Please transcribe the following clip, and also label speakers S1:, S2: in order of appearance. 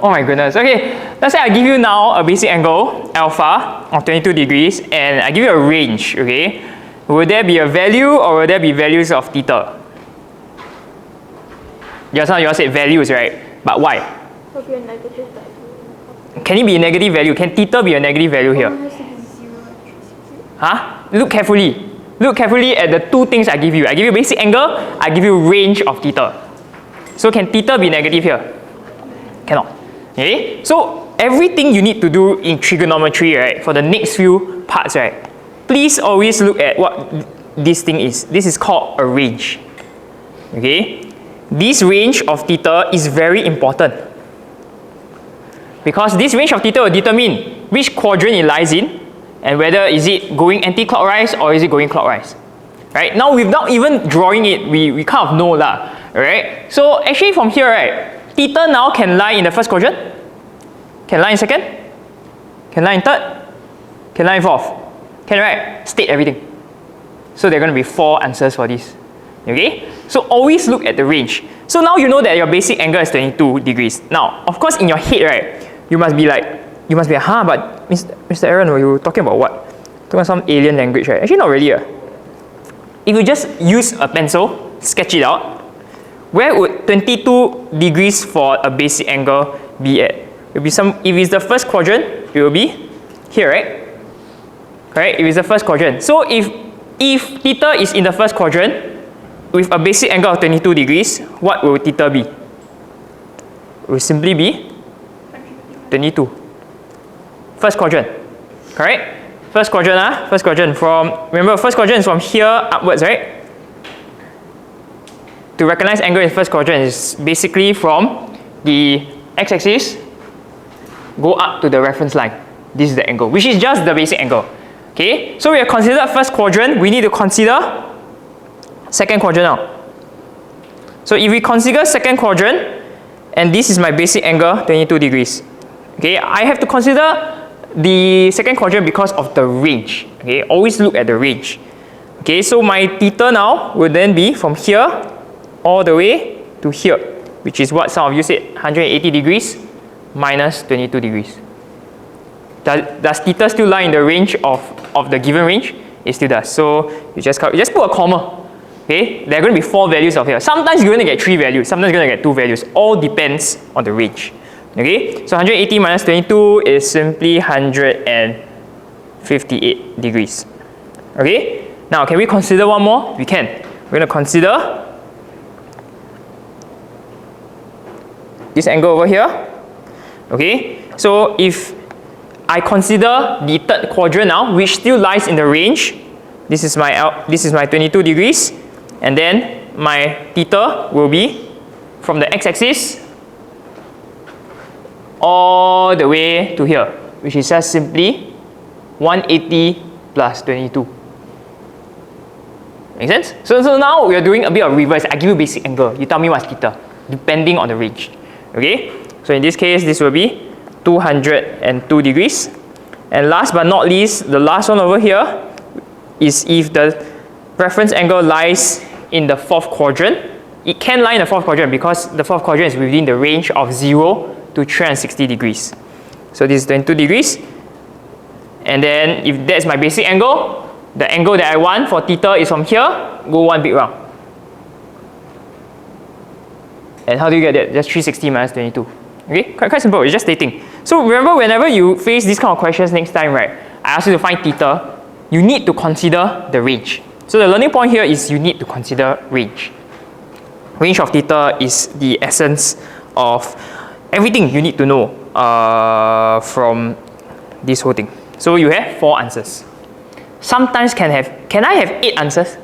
S1: Oh my goodness. Okay, let's say I give you now a basic angle, alpha, of 22 degrees, and I give you a range, okay? Will there be a value or will there be values of theta? Just now you all said values, right? But why?
S2: Will be a negative value.
S1: Can it be a negative value? Can theta be a negative value here?
S2: It has to be 0 and 0.
S1: Huh? Look carefully. Look carefully at the two things I give you. I give you basic angle, I give you range of theta. So can theta be negative here? Cannot. Okay? So everything you need to do in trigonometry, right, for the next few parts, right, please always look at what this thing is. This is called a range. Okay? This range of theta is very important. Because this range of theta will determine which quadrant it lies in and whether is it going anti-clockwise or is it going clockwise. Right? Now without even drawing it, we kind of know lah. Right? So actually from here, right, theta now can lie in the first quadrant, can lie in second, can lie in third, can lie in fourth. Can, right? State everything. So there are going to be 4 answers for this. Okay? So always look at the range. So now you know that your basic angle is 22 degrees. Now, of course, in your head, right, you must be like, huh, but Mr. Aaron, were you talking about what? Talking about some alien language, right? Actually, not really. If you just use a pencil, sketch it out, where would 22 degrees for a basic angle be at? It will be if it's the first quadrant, it will be here, right? Correct? If it's the first quadrant. So if theta is in the first quadrant, with a basic angle of 22 degrees, what will theta be? It will simply be 22. First quadrant. Correct? First quadrant, first quadrant remember, first quadrant is from here upwards, right? To recognize angle in first quadrant is basically from the x-axis, go up to the reference line. This is the angle, which is just the basic angle. Okay? So we have considered first quadrant, we need to consider second quadrant now. So if we consider second quadrant, and this is my basic angle, 22 degrees. Okay, I have to consider the second quadrant because of the range. Okay, always look at the range. Okay, so my theta now will then be from here all the way to here, which is what some of you said, 180 degrees minus 22 degrees. Does theta still lie in the range of the given range? It still does. So you just put a comma. Okay, there are going to be 4 values of here. Sometimes you're going to get 3 values, sometimes you're going to get 2 values. All depends on the range. Okay, so 180 minus 22 is simply 158 degrees. Okay, now can we consider one more? We can. We're going to consider this angle over here. Okay, so if I consider the third quadrant now, which still lies in the range, this is my 22 degrees. And then my theta will be from the x-axis all the way to here, which is just simply 180 plus 22. Make sense? So now we are doing a bit of reverse. I give you basic angle. You tell me what's theta, depending on the range. Okay? So in this case, this will be 202 degrees. And last but not least, the last one over here is if the reference angle lies in the fourth quadrant. It can lie in the fourth quadrant because the fourth quadrant is within the range of 0 to 360 degrees. So this is 22 degrees. And then if that's my basic angle, the angle that I want for theta is from here, go one big round. And how do you get that? Just 360 minus 22. Okay, quite simple, it's just stating. So remember, whenever you face these kind of questions next time, right, I ask you to find theta, you need to consider the range. So the learning point here is you need to consider range. Range of theta is the essence of everything you need to know from this whole thing. So you have 4 answers. Sometimes can I have 8 answers?